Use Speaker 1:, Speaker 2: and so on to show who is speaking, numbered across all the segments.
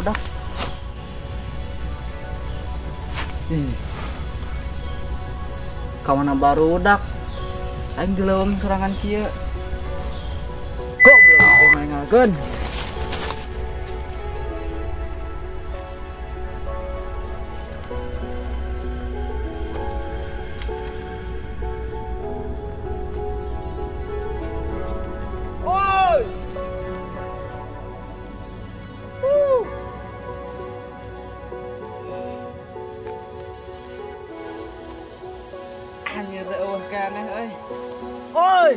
Speaker 1: barudak. Kawana barudak. Aing dileuweung sorangan kieu. Goblok teh ngalengalkeun. Anjir eueuh keneh euy. Oi.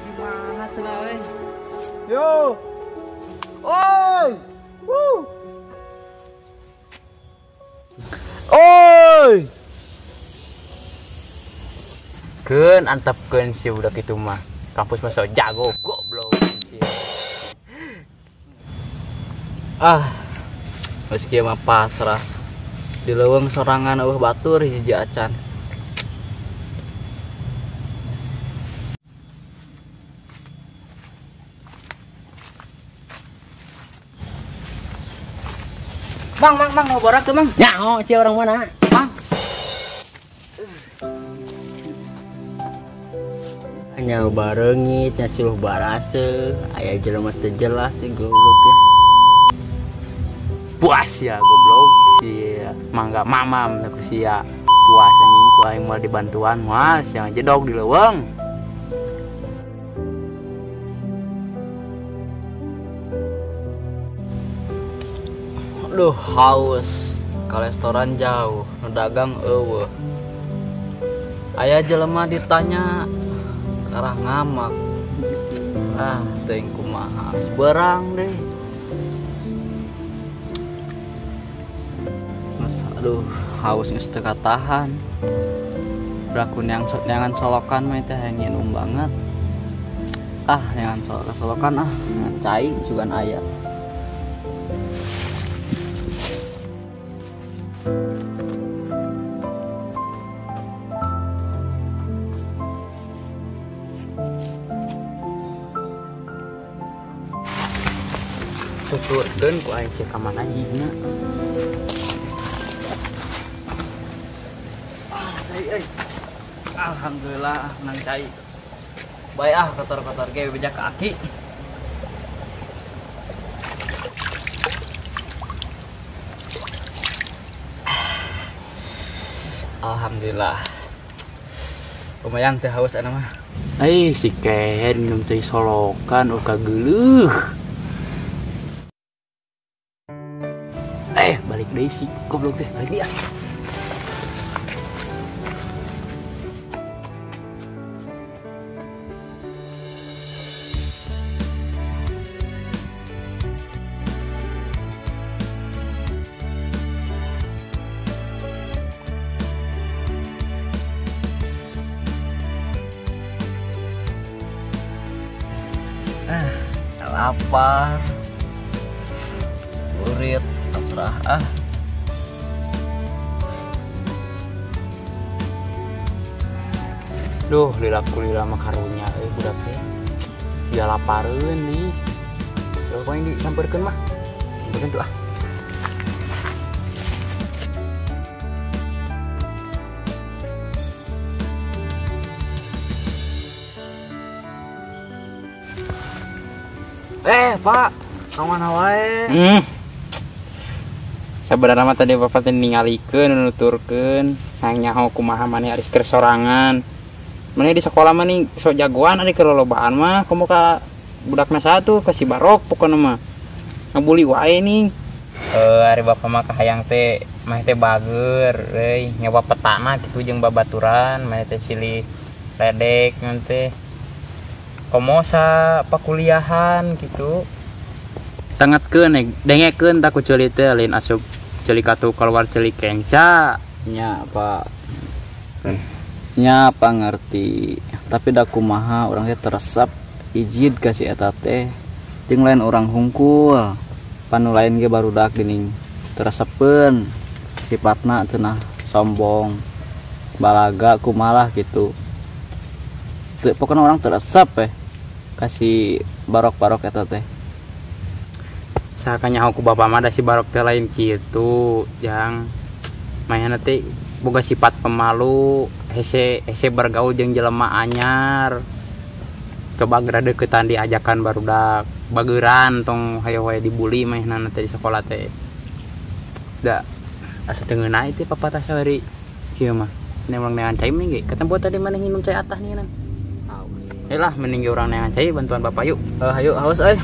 Speaker 1: Gimana cenah euy? Yo. Oi. Oi.
Speaker 2: Keun antepkeun si budak itu mah. Kampus mah sok jago goblok. Meski mah pasrah. Dileuweung sorangan eueuh batur hiji acan.
Speaker 1: Mang, mau borak tuh, Mang.
Speaker 2: Nyaho si orang mana?
Speaker 1: Mang.
Speaker 2: Hanya barengit, nya suruh barase, aya jelema teu jelas si goblok teh. Puas ya goblok si mangga mamam ku sia puas anjing ku aing moal dibantuan moal siang jedog di leuweung. Aduh haus, ka restoran jauh, nu dagang eueuh. Aya jelema ditanya karah ngamak. Teuing kumaha, seberang deh. Aduh, haus geus teu katahan. Beraku neangan solokan mah teh nginum banget. Neangan solokan cai sugan aya. Tuturkeun ku aing cek ka mana anjingna. Cai. Alhamdulillah nang cai. Bae kotor-kotor ge bejak kaki. Alhamdulillah. Lumayan teh haus ana mah. Si Ken minum teh solokan uka geuleuh. Balik deui si goblok teh, balik dia. Lapar. Urit terserah Duh, lila mah karunya budak teh. Dia lapareun nih. Coba ini disampeurkeun mah. Sampeurkeun tuh
Speaker 1: Pak, kemana wae?
Speaker 2: Sebenarnya mah tadi bapak teh ningalikeun nuturkeun, hayang nyaho kumaha maneh ari keur sorangan. Maneh di sekolah mah nih sok jagoan ari keur lolobaan mah, komo ka budakna satu ka si Barok pokona mah. Ngabuli wae nih. Ari bapak mah kahayang teh mah teh bageur euy, nyawa petana kitu jeung babaturan, mah teh silih ledek nanti. Komo sa pakuliahan gitu. Tangatkeun dengekeun tak ku ceuli teh lain asup ceuli katu keluar ceuli kenca
Speaker 1: nya apa nya apa ngerti tapi da kumaha urang teh teresep izin ka si eta teh jeung lain urang hungkul panu lain ge barudak geuning teresepkeun sifatna cenah sombong balaga kumalah gitu teu pokona orang teresep kasih barok-barok eta teh.
Speaker 2: sakanya aku bapak mah ada si barok teh lain gitu jang mainan teh boga sifat pemalu hese bergaul jeung jelema anyar coba geura deukeutan diajakan barudak bageuran tong hayo wae dibuli mainan teh di sekolah teh da asa teu ngeunah teh papatah saeureuri kieu mah nemang neangan cai mending ge ketemu tadi mana minum cai atah nih nan lah mending ge urang neangan cai bantuan bapak yuk hayu haus euy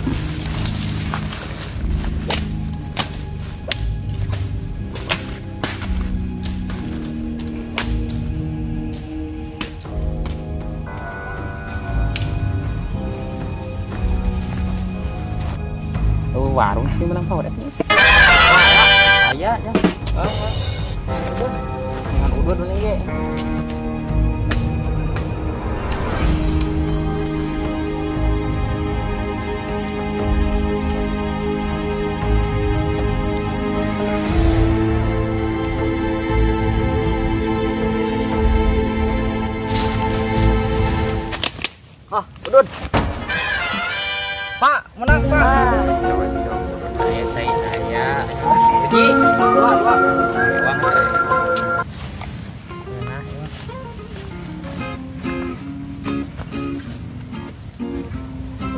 Speaker 2: warung sih menang power nih. Aya ya. Dengan udut nih ge. Udut. Pak, menang Pak. Saya. Jadi, dua.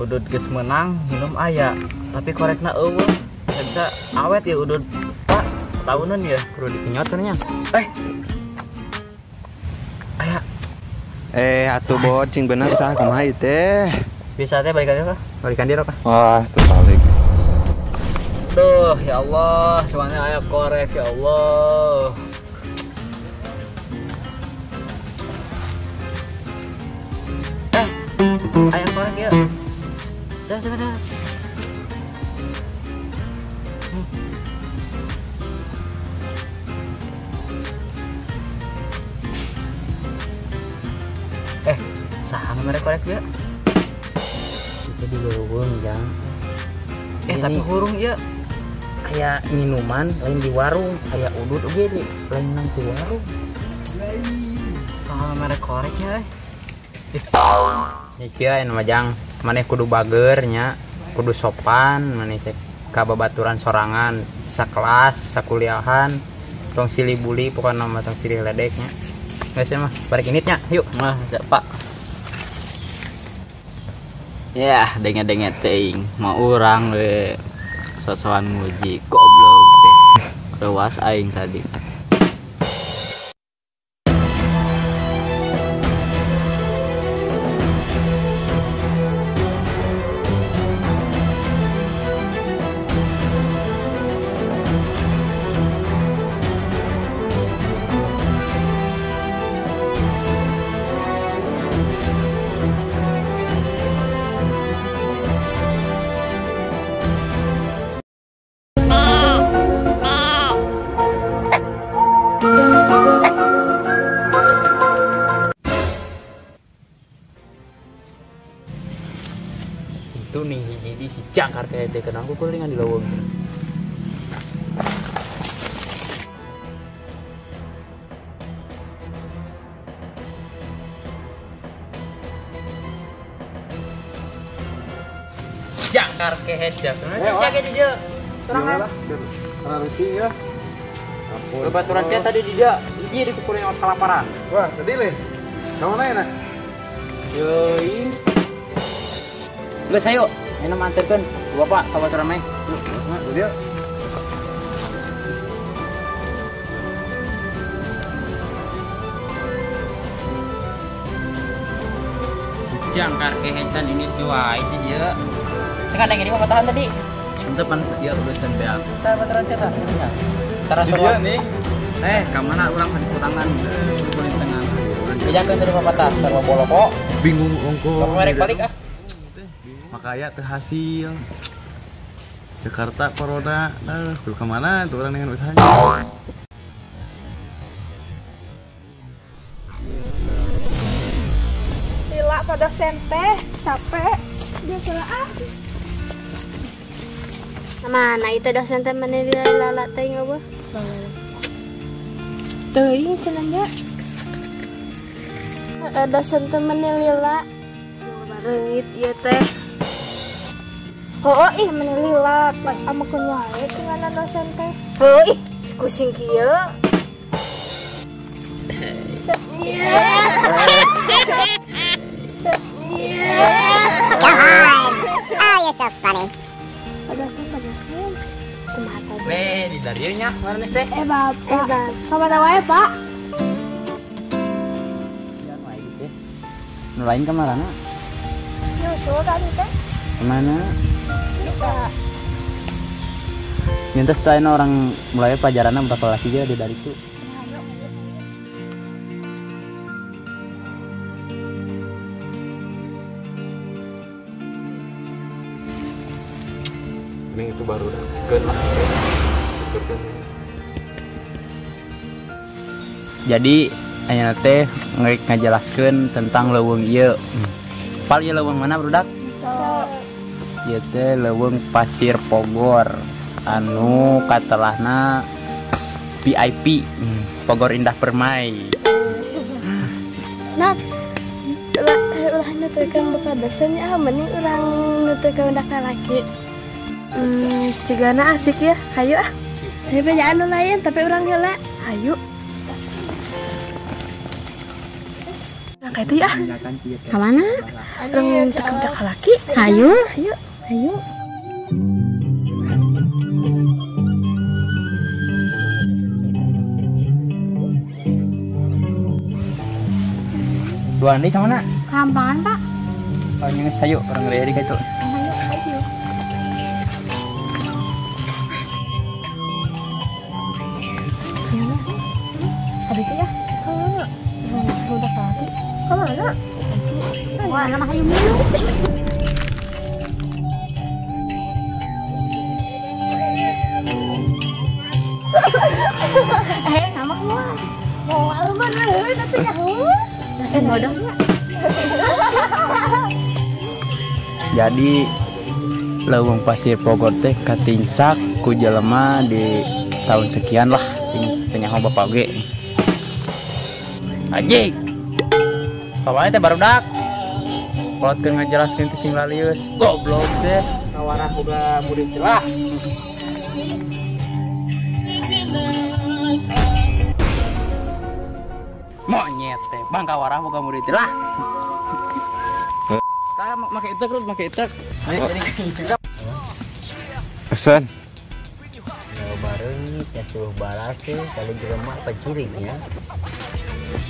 Speaker 2: Udut geus menang minum aya, tapi korekna eueuh. Bisa awet ya udut. Pak, tahunan ya kudu dikenyoternya. Aya.
Speaker 3: Atuh bot cing bener sah kumaha ieu teh?
Speaker 2: Bisa teh balikan dia, Pak. Balikan dia, Pak.
Speaker 3: Wah, terbalik.
Speaker 1: Duh, ya Allah, semuanya ayam korek ya Allah. Ayam korek ya. Dah. Saham mereka korek ya.
Speaker 2: Jadi geuweung jang.
Speaker 1: Tapi hurung ya.
Speaker 2: Kayak minuman lain di warung, kayak udut oge di lain nang di warung.
Speaker 1: Saham mereka koreknya.
Speaker 2: Iki aya mah jang, maneh kudu bager nya, kudu sopan, maneh cek ka babaturan sorangan, sakelas, sakuliahan, tong silih buli pokona mah tong silih ledeknya. Geus mah, balik initnya, yuk.
Speaker 1: Mah, Pak. Ya, denget-denget teuing, mau urang we sosokan nguji goblok teh. Rewas aing tadi.
Speaker 2: Itu nih jadi si jangkar kayak teh kenal aku kulingan di lawang. Jangkar kayak head jak. Mana sih kayak di dia? Serangan.
Speaker 3: Rating ya.
Speaker 2: Bebaturan saya tadi di dia di kukurin yang kelaparan.
Speaker 3: Wah, tadi lin. Kamu mana enak?
Speaker 2: Yoi. Geus ayo, ini manterkeun Bapak ka baturan meh.
Speaker 3: Nah, dia.
Speaker 2: Jangkar kehecan ini jual itu dia. Tengah ada yang patahan tadi.
Speaker 1: Untuk pan dia urusan beak.
Speaker 2: Kita baturan cetak. Tara
Speaker 3: Dia nih.
Speaker 1: Ka mana urang ka disurangan kulit tengah.
Speaker 2: Bejakeun tadi patah, sarua boloko.
Speaker 3: Bingung ongko.
Speaker 2: Kamu merek balik ah.
Speaker 3: Makanya teu hasil. Jakarta corona, kudu kemana tuh orang dengan usahanya?
Speaker 4: Lila pada sente, capek. Dia salah ah.
Speaker 5: Mana itu dosen teman dia lalat teh ngeueuh.
Speaker 4: Teuing cenanya. Dosen temen Lila.
Speaker 5: Reungit ieu teh.
Speaker 4: Oh, ih menilila amakeun wae dengan dosen teh.
Speaker 5: Oh, ih, kucing kieu.
Speaker 6: You're so funny.
Speaker 4: Ada siapa dah? Kumaha tadi?
Speaker 2: Weh, di dari nya mana nih teh?
Speaker 4: Bapak. Sama wae, Pak.
Speaker 1: Nu lain kemana?
Speaker 4: Nyusul tadi teh.
Speaker 1: Kemana?
Speaker 4: Kita
Speaker 1: Minta setelah orang mulai pelajarannya berapa lagi aja dari itu.
Speaker 2: Ini itu baru dah. Keun lah.
Speaker 1: Jadi aya teh ngajelaskeun tentang leuweung ieu. Pal ieu leuweung mana budak? Ieu teh leuweung Pasir Pogor. Anu katelahna VIP, Pogor Indah Permai.
Speaker 4: Nah, ulah nuturkeun buka dosen ya, mending urang nuturkeun budak laki. Cigana asik ya, hayu ah. Hayu banyak anu lain, tapi urang heula. Hayu. Nah, kayak itu ya.
Speaker 5: Ka mana?
Speaker 4: Urang nuturkeun budak laki. Hayu, hayu, hayu.
Speaker 1: Dua nih kemana?
Speaker 5: Kampangan, Pak.
Speaker 1: Oh, yang sayu orang ready gitu.
Speaker 4: Ada itu ya? Budak laki. Kemana?
Speaker 5: Wah, nama hayu mulu.
Speaker 4: Nama gua. Mau alman nanti nyaho.
Speaker 5: Dosen bodoh.
Speaker 1: Jadi leuweung Pasir Pogor teh katincak ku jelema di tahun sekian lah teh nyaho bapak ge. Aji. Kawan teh barudak. Kalau teu ngajelaskeun teh sing lalius, goblok teh.
Speaker 2: Kawarah boga murid lah.
Speaker 1: Monyet teh, Bang kawarah boga murid lah. Tah make itek lu, make itek.
Speaker 3: Pesan.
Speaker 7: Bareng teh suruh balas teh kali jelema paciringnya.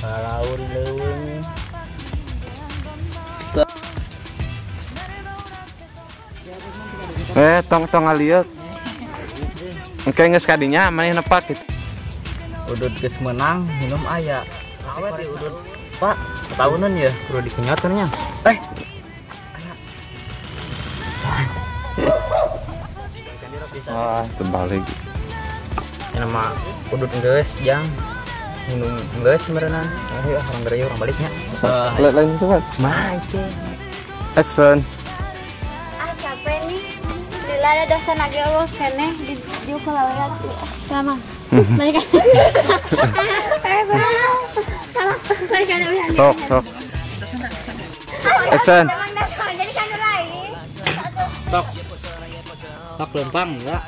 Speaker 7: Palaun leuweung.
Speaker 3: Tong alieu. Engke geus kadinya maneh nepak gitu.
Speaker 1: Udud geus menang, minum aya. Awet di udud. Pak, tahunan ya, perlu dikenyotannya.
Speaker 3: Terbalik.
Speaker 1: Nama udud geus jang minum geus merenang. Ayo orang beri orang baliknya.
Speaker 3: Lain cepat.
Speaker 1: Mace.
Speaker 3: Action.
Speaker 5: Ah, capek nih. Lila ada dosen lagi Allah kene di pelawat. Sama. Mereka. Mereka ada wihan.
Speaker 3: Sok. Action.
Speaker 5: Jadi kan lain.
Speaker 1: Tak lempang enggak?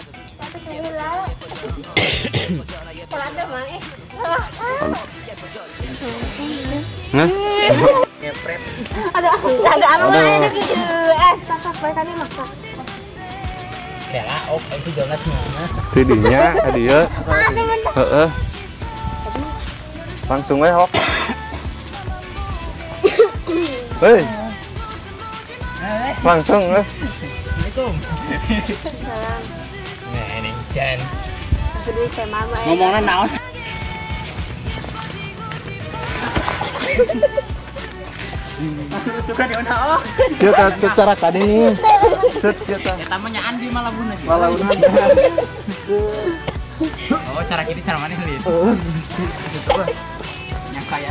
Speaker 4: Ada anu lain lagi. Tatap bae tadi masak.
Speaker 1: Ya lah, itu Jonas mana?
Speaker 3: Tidinya dia. Heeh. Langsung we hok. Hei. Langsung guys.
Speaker 1: Assalamualaikum.
Speaker 4: Salam.
Speaker 1: Ini Jan.
Speaker 4: Sedih teh mama.
Speaker 1: Ngomongna naon? Suka di mana? Oh.
Speaker 3: Kita cara tadi nih.
Speaker 1: Ya tamanya Andi malah bunuh. Oh, cara gini cara mana nih? Yang kaya.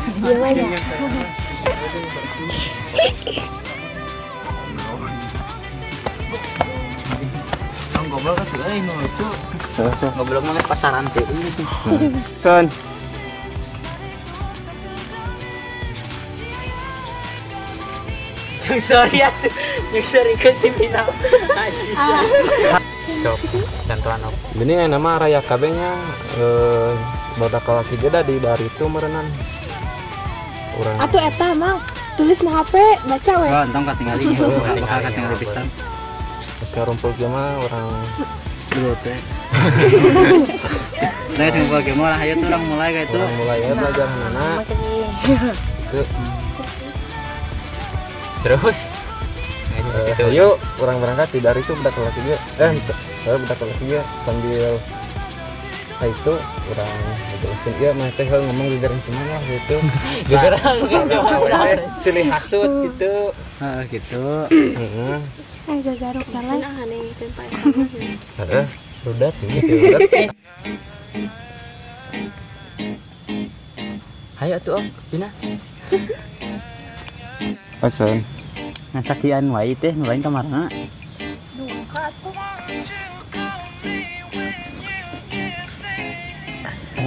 Speaker 1: Ngobrol kan tuh, lucu. Ngobrol mana pasaran tuh.
Speaker 3: Son.
Speaker 7: Yang sorry atuh. Yang sorry ke si Mina.
Speaker 2: Sok cantuan op.
Speaker 8: Ini nama raya kabenya badak laki geda di dari itu merenan. Urang.
Speaker 5: Atuh eta mah tulis na HP baca we.
Speaker 1: Oh, entong katingali nya. Bakal katingali pisan.
Speaker 8: Geus ngarumpul ge mah urang
Speaker 1: Dulu teh. Nah, tunggu bagaimana ayo tuh orang mulai kayak itu.
Speaker 8: urang mulai ya belajar anak. Itu
Speaker 2: Terus
Speaker 8: ayo orang berangkat di dari itu budak laki dia. Budak laki dia sambil itu orang ngejelasin iya mah teh ngomong di garing cuman lah gitu.
Speaker 7: Gegerang gitu.
Speaker 8: Silih hasut gitu.
Speaker 1: Heeh, gitu.
Speaker 8: Heeh.
Speaker 5: Gagaruk jalan.
Speaker 8: Heeh. Rudat gitu. Rudat.
Speaker 1: Hayo tuh Om, Cina.
Speaker 8: Aksan.
Speaker 1: Ngasakian wae teh nu lain kamarna.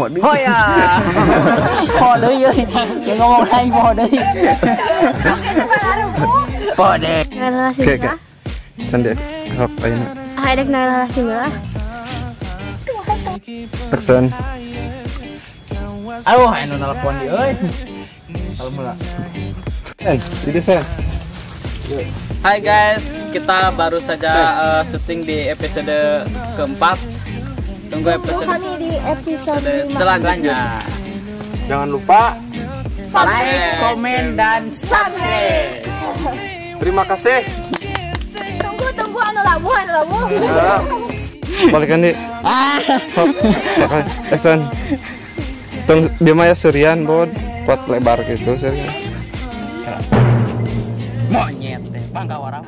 Speaker 1: Oh ya. Oh deui euy. Yang ngomong lain poho deui. Poho deui.
Speaker 5: Relasi
Speaker 8: Oke.
Speaker 5: lah.
Speaker 8: Sande hap ayeuna.
Speaker 5: Ada relasi lah.
Speaker 8: Aksan.
Speaker 1: Aduh, anu nelpon di euy. Kalau mula.
Speaker 8: Jadi saya.
Speaker 1: Hai guys, kita baru saja syuting di episode keempat. Tunggu episode
Speaker 5: Kami di episode 5.
Speaker 1: selanjutnya.
Speaker 8: Jangan lupa
Speaker 1: Like, komen, dan subscribe.
Speaker 8: terima kasih.
Speaker 5: Tunggu anu labuh.
Speaker 8: Balikan di. Hop. Sekali. Aksan. Tong dia mah ya serian bod. Kuat lebar gitu serian.
Speaker 1: Monyet deh, bangga warang.